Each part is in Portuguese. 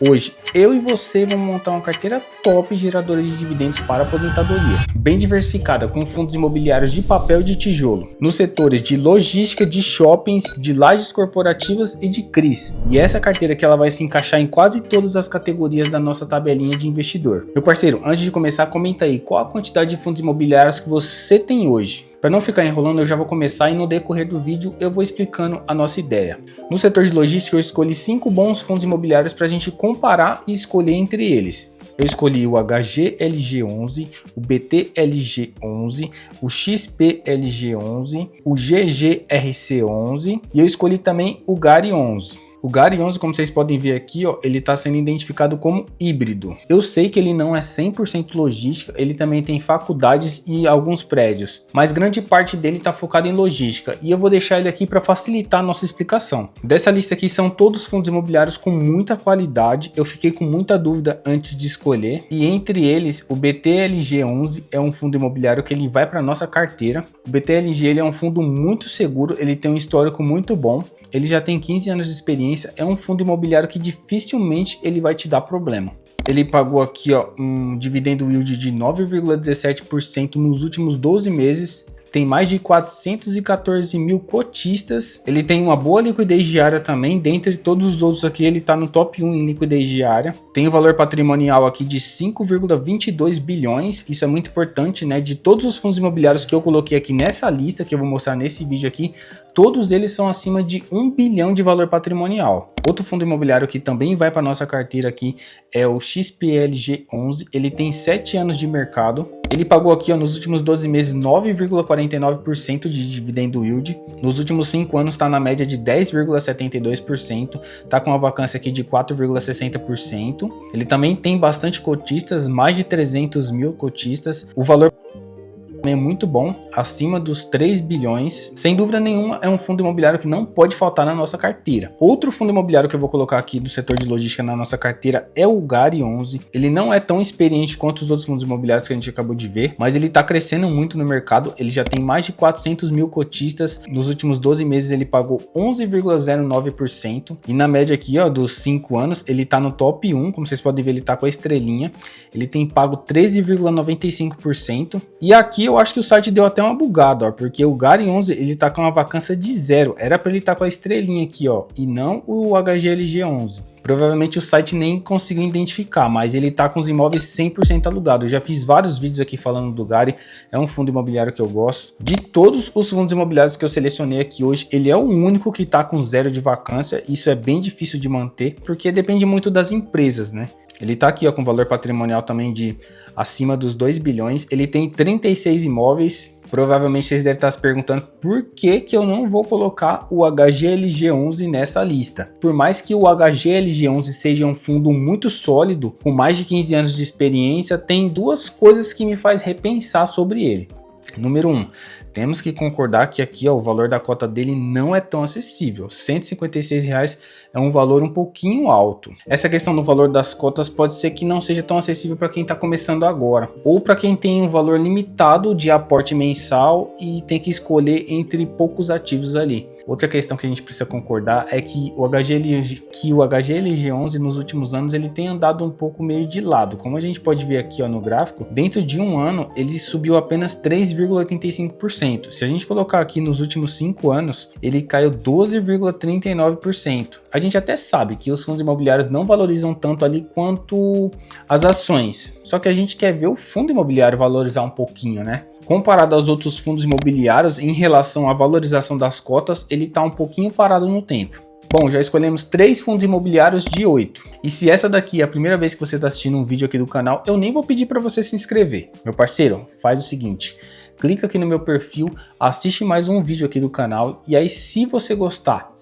Hoje, eu e você vamos montar uma carteira top geradora de dividendos para aposentadoria, bem diversificada com fundos imobiliários de papel e de tijolo, nos setores de logística, de shoppings, de lajes corporativas e de CRIs. E essa carteira que ela vai se encaixar em quase todas as categorias da nossa tabelinha de investidor. Meu parceiro, antes de começar, comenta aí qual a quantidade de fundos imobiliários que você tem hoje. Para não ficar enrolando, eu já vou começar e no decorrer do vídeo eu vou explicando a nossa ideia. No setor de logística eu escolhi 5 bons fundos imobiliários para a gente comparar e escolher entre eles. Eu escolhi o HGLG11, o BTLG11, o XPLG11, o GGRC11 e eu escolhi também o GARI11. O GARI11, como vocês podem ver aqui, ó, ele está sendo identificado como híbrido. Eu sei que ele não é 100% logística, ele também tem faculdades e alguns prédios, mas grande parte dele está focado em logística e eu vou deixar ele aqui para facilitar a nossa explicação. Dessa lista aqui são todos fundos imobiliários com muita qualidade, eu fiquei com muita dúvida antes de escolher e entre eles o BTLG11 é um fundo imobiliário que ele vai para nossa carteira. O BTLG ele é um fundo muito seguro, ele tem um histórico muito bom. Ele já tem 15 anos de experiência, é um fundo imobiliário que dificilmente ele vai te dar problema. Ele pagou aqui ó, um dividendo yield de 9,17% nos últimos 12 meses. Tem mais de 414 mil cotistas, ele tem uma boa liquidez diária também, dentre todos os outros aqui ele está no top 1 em liquidez diária. Tem o valor patrimonial aqui de 5,22 bilhões, isso é muito importante, né? De todos os fundos imobiliários que eu coloquei aqui nessa lista, que eu vou mostrar nesse vídeo aqui, todos eles são acima de 1 bilhão de valor patrimonial. Outro fundo imobiliário que também vai para nossa carteira aqui é o XPLG11, ele tem 7 anos de mercado. Ele pagou aqui ó, nos últimos 12 meses 9,49% de dividendo yield. Nos últimos 5 anos está na média de 10,72%. Está com uma vacância aqui de 4,60%. Ele também tem bastante cotistas, mais de 300 mil cotistas. O valor é muito bom, acima dos 3 bilhões. Sem dúvida nenhuma, é um fundo imobiliário que não pode faltar na nossa carteira. Outro fundo imobiliário que eu vou colocar aqui do setor de logística na nossa carteira é o GARI11. Ele não é tão experiente quanto os outros fundos imobiliários que a gente acabou de ver, mas ele está crescendo muito no mercado. Ele já tem mais de 400 mil cotistas. Nos últimos 12 meses ele pagou 11,09% e na média aqui ó, dos 5 anos ele está no top 1, como vocês podem ver ele está com a estrelinha. Ele tem pago 13,95% e aqui eu acho que o site deu até uma bugada, ó, porque o GARI11 ele tá com uma vacância de 0, era para ele estar com a estrelinha aqui, ó, e não o HGLG11. Provavelmente o site nem conseguiu identificar, mas ele tá com os imóveis 100% alugados. Eu já fiz vários vídeos aqui falando do GARI, é um fundo imobiliário que eu gosto. De todos os fundos imobiliários que eu selecionei aqui hoje, ele é o único que tá com 0 de vacância. Isso é bem difícil de manter, porque depende muito das empresas, né? Ele tá aqui ó, com valor patrimonial também de acima dos 2 bilhões. Ele tem 36 imóveis. Provavelmente vocês devem estar se perguntando por que eu não vou colocar o HGLG11 nessa lista. Por mais que o HGLG11 seja um fundo muito sólido, com mais de 15 anos de experiência, tem duas coisas que me faz repensar sobre ele. Número 1, temos que concordar que aqui ó, o valor da cota dele não é tão acessível. R$ 156 é um valor um pouquinho alto. Essa questão do valor das cotas pode ser que não seja tão acessível para quem está começando agora, ou para quem tem um valor limitado de aporte mensal e tem que escolher entre poucos ativos ali. Outra questão que a gente precisa concordar é que o HGLG11 nos últimos anos ele tem andado um pouco meio de lado. Como a gente pode ver aqui ó, no gráfico, dentro de um ano ele subiu apenas 3,85%. Se a gente colocar aqui nos últimos 5 anos, ele caiu 12,39%. A gente até sabe que os fundos imobiliários não valorizam tanto ali quanto as ações. Só que a gente quer ver o fundo imobiliário valorizar um pouquinho, né? Comparado aos outros fundos imobiliários, em relação à valorização das cotas, ele está um pouquinho parado no tempo. Bom, já escolhemos 3 fundos imobiliários de 8. E se essa daqui é a primeira vez que você está assistindo um vídeo aqui do canal, eu nem vou pedir para você se inscrever. Meu parceiro, faz o seguinte, clica aqui no meu perfil, assiste mais um vídeo aqui do canal e aí se você gostar,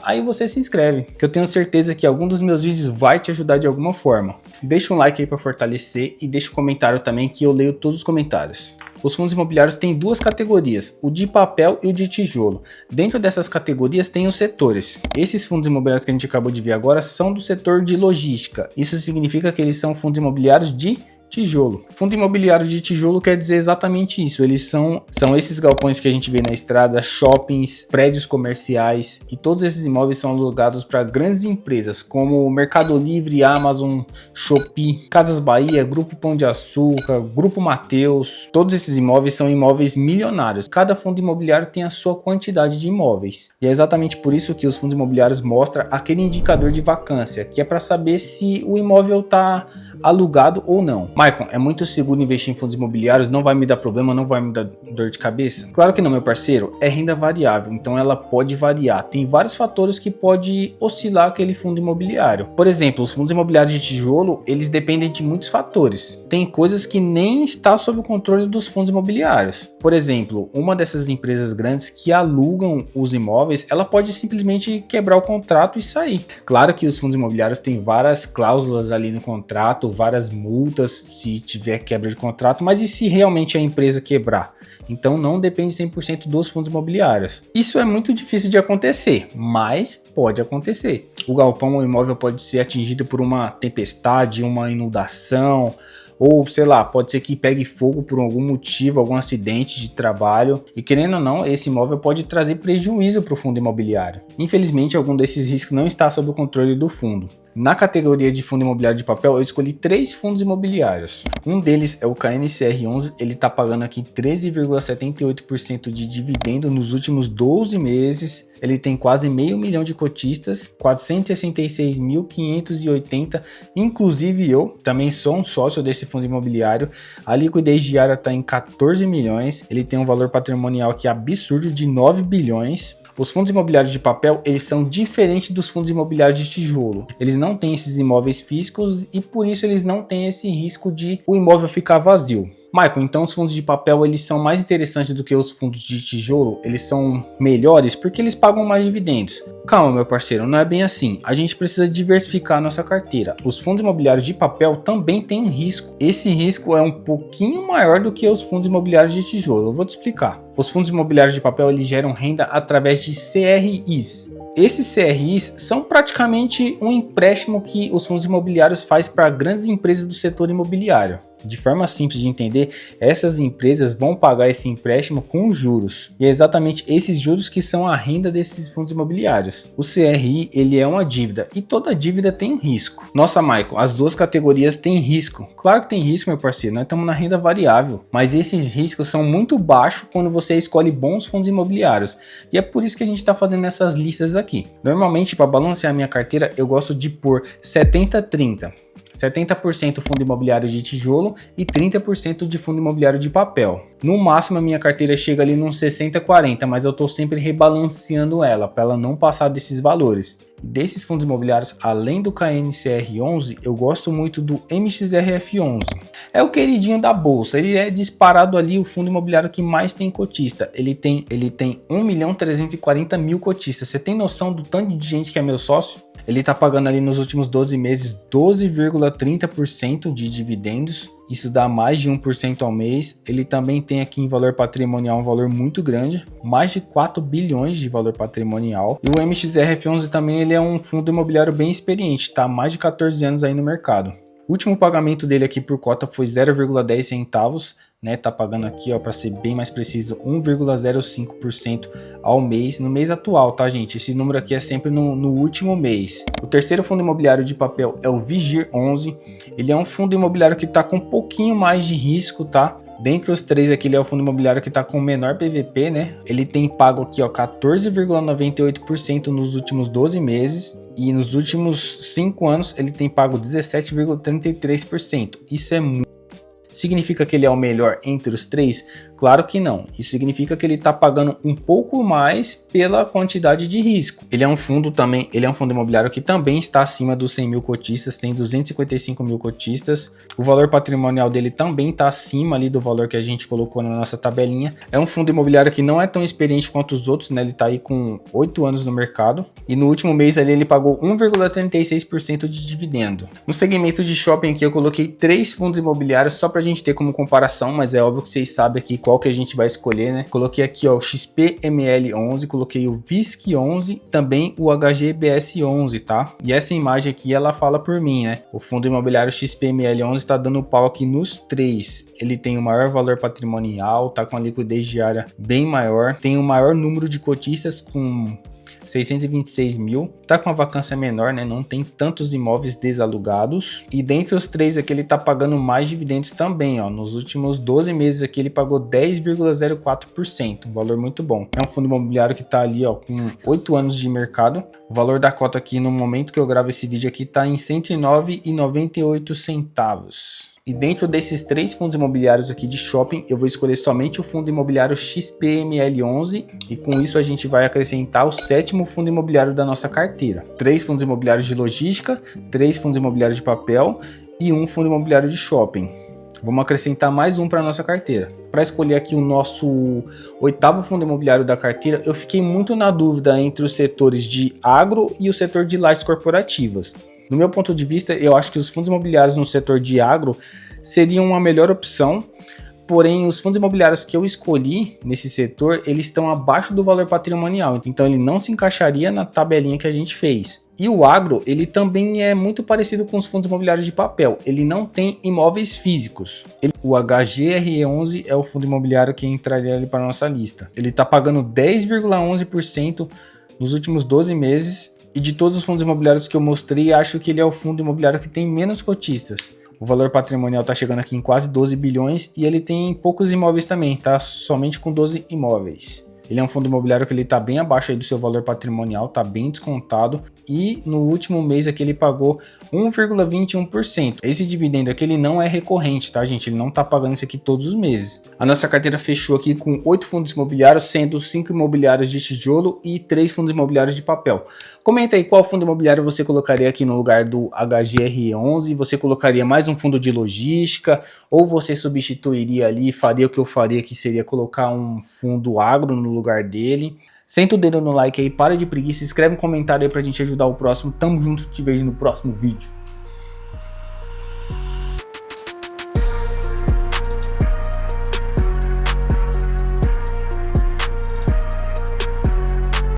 aí você se inscreve, que eu tenho certeza que algum dos meus vídeos vai te ajudar de alguma forma. Deixa um like aí para fortalecer e deixa um comentário também que eu leio todos os comentários. Os fundos imobiliários têm duas categorias, o de papel e o de tijolo. Dentro dessas categorias tem os setores. Esses fundos imobiliários que a gente acabou de ver agora são do setor de logística. Isso significa que eles são fundos imobiliários de tijolo. Fundo imobiliário de tijolo quer dizer exatamente isso. Eles são esses galpões que a gente vê na estrada, shoppings, prédios comerciais, e todos esses imóveis são alugados para grandes empresas como Mercado Livre, Amazon, Shopee, Casas Bahia, Grupo Pão de Açúcar, Grupo Mateus. Todos esses imóveis são imóveis milionários. Cada fundo imobiliário tem a sua quantidade de imóveis. E é exatamente por isso que os fundos imobiliários mostram aquele indicador de vacância, que é para saber se o imóvel está alugado ou não. Maicon, é muito seguro investir em fundos imobiliários? Não vai me dar problema? Não vai me dar dor de cabeça? Claro que não, meu parceiro. É renda variável, então ela pode variar. Tem vários fatores que pode oscilar aquele fundo imobiliário. Por exemplo, os fundos imobiliários de tijolo, eles dependem de muitos fatores. Tem coisas que nem está sob o controle dos fundos imobiliários. Por exemplo, uma dessas empresas grandes que alugam os imóveis, ela pode simplesmente quebrar o contrato e sair. Claro que os fundos imobiliários têm várias cláusulas ali no contrato, várias multas se tiver quebra de contrato, mas e se realmente a empresa quebrar? Então não depende 100% dos fundos imobiliários. Isso é muito difícil de acontecer, mas pode acontecer. O galpão ou imóvel pode ser atingido por uma tempestade, uma inundação, ou sei lá, pode ser que pegue fogo por algum motivo, algum acidente de trabalho, e querendo ou não, esse imóvel pode trazer prejuízo para o fundo imobiliário. Infelizmente, algum desses riscos não está sob o controle do fundo. Na categoria de fundo imobiliário de papel, eu escolhi 3 fundos imobiliários. Um deles é o KNCR11, ele está pagando aqui 13,78% de dividendo nos últimos 12 meses. Ele tem quase meio milhão de cotistas, 466.580, inclusive eu também sou um sócio desse fundo imobiliário. A liquidez diária está em 14 milhões, ele tem um valor patrimonial que é absurdo de 9 bilhões. Os fundos imobiliários de papel, eles são diferentes dos fundos imobiliários de tijolo. Eles não têm esses imóveis físicos e por isso eles não têm esse risco de o imóvel ficar vazio. Michael, então os fundos de papel eles são mais interessantes do que os fundos de tijolo? Eles são melhores porque eles pagam mais dividendos? Calma, meu parceiro, não é bem assim. A gente precisa diversificar a nossa carteira. Os fundos imobiliários de papel também têm um risco. Esse risco é um pouquinho maior do que os fundos imobiliários de tijolo. Eu vou te explicar. Os fundos imobiliários de papel eles geram renda através de CRIs. Esses CRIs são praticamente um empréstimo que os fundos imobiliários fazem para grandes empresas do setor imobiliário. De forma simples de entender, essas empresas vão pagar esse empréstimo com juros. E é exatamente esses juros que são a renda desses fundos imobiliários. O CRI, ele é uma dívida e toda dívida tem um risco. Nossa, Michael, as duas categorias têm risco. Claro que tem risco, meu parceiro, nós estamos na renda variável. Mas esses riscos são muito baixos quando você escolhe bons fundos imobiliários. E é por isso que a gente está fazendo essas listas aqui. Normalmente, para balancear a minha carteira, eu gosto de pôr 70-30. 70% fundo imobiliário de tijolo e 30% de fundo imobiliário de papel. No máximo a minha carteira chega ali nos 60-40, mas eu estou sempre rebalanceando ela para ela não passar desses valores. Desses fundos imobiliários, além do KNCR11, eu gosto muito do MXRF11. É o queridinho da bolsa, ele é disparado ali o fundo imobiliário que mais tem cotista. Ele tem 1.340.000 cotistas. Você tem noção do tanto de gente que é meu sócio? Ele está pagando ali nos últimos 12 meses 12,30% de dividendos. Isso dá mais de 1% ao mês. Ele também tem aqui em valor patrimonial um valor muito grande, mais de 4 bilhões de valor patrimonial. E o MXRF11 também ele é um fundo imobiliário bem experiente, está há mais de 14 anos aí no mercado. O último pagamento dele aqui por cota foi 0,10 centavos, né? Tá pagando aqui, ó, para ser bem mais preciso, 1,05% ao mês, no mês atual, tá, gente? Esse número aqui é sempre no último mês. O terceiro fundo imobiliário de papel é o Vigir11. Ele é um fundo imobiliário que tá com um pouquinho mais de risco, tá? Dentre os três aqui, ele é o fundo imobiliário que está com o menor PVP, né? Ele tem pago aqui, ó, 14,98% nos últimos 12 meses. E nos últimos 5 anos, ele tem pago 17,33%. Isso é muito. Significa que ele é o melhor entre os três? Claro que não. Isso significa que ele está pagando um pouco mais pela quantidade de risco. Ele é um fundo imobiliário que também está acima dos 100 mil cotistas, tem 255 mil cotistas. O valor patrimonial dele também está acima ali do valor que a gente colocou na nossa tabelinha. É um fundo imobiliário que não é tão experiente quanto os outros, né? Ele está aí com 8 anos no mercado. E no último mês ali ele pagou 1,36% de dividendo. No segmento de shopping aqui eu coloquei 3 fundos imobiliários só para a gente ter como comparação, mas é óbvio que vocês sabem aqui qual que a gente vai escolher, né? Coloquei aqui, ó, o XPML11, coloquei o VISC11, também o HGBS11, tá? E essa imagem aqui, ela fala por mim, né? O fundo imobiliário XPML11 tá dando pau aqui nos três. Ele tem o maior valor patrimonial, tá com a liquidez diária bem maior, tem o maior número de cotistas com 626 mil, tá com a vacância menor, né? Não tem tantos imóveis desalugados. E dentre os três aqui, ele tá pagando mais dividendos também, ó. Nos últimos 12 meses aqui, ele pagou 10,04%, um valor muito bom. É um fundo imobiliário que tá ali, ó, com 8 anos de mercado. O valor da cota aqui, no momento que eu gravo esse vídeo aqui, tá em R$ 109,98. E dentro desses três fundos imobiliários aqui de shopping, eu vou escolher somente o fundo imobiliário XPML11 e com isso a gente vai acrescentar o sétimo fundo imobiliário da nossa carteira. 3 fundos imobiliários de logística, 3 fundos imobiliários de papel e um fundo imobiliário de shopping. Vamos acrescentar mais um para a nossa carteira. Para escolher aqui o nosso 8º fundo imobiliário da carteira, eu fiquei muito na dúvida entre os setores de agro e o setor de lajes corporativas. No meu ponto de vista, eu acho que os fundos imobiliários no setor de agro seriam uma melhor opção, porém os fundos imobiliários que eu escolhi nesse setor, eles estão abaixo do valor patrimonial, então ele não se encaixaria na tabelinha que a gente fez. E o agro, ele também é muito parecido com os fundos imobiliários de papel, ele não tem imóveis físicos. O HGRE11 é o fundo imobiliário que entraria ali para a nossa lista. Ele está pagando 10,11% nos últimos 12 meses, e de todos os fundos imobiliários que eu mostrei, acho que ele é o fundo imobiliário que tem menos cotistas. O valor patrimonial está chegando aqui em quase 12 bilhões e ele tem poucos imóveis também, tá? Somente com 12 imóveis. Ele é um fundo imobiliário que ele está bem abaixo aí do seu valor patrimonial, está bem descontado e no último mês aqui ele pagou 1,21%. Esse dividendo aqui ele não é recorrente, tá, gente? Ele não está pagando isso aqui todos os meses. A nossa carteira fechou aqui com 8 fundos imobiliários, sendo 5 imobiliários de tijolo e 3 fundos imobiliários de papel. Comenta aí qual fundo imobiliário você colocaria aqui no lugar do HGRE11, você colocaria mais um fundo de logística ou você substituiria ali, faria o que eu faria, que seria colocar um fundo agro no lugar dele. Senta o dedo no like aí, para de preguiça, escreve um comentário aí pra gente ajudar o próximo. Tamo junto, te vejo no próximo vídeo.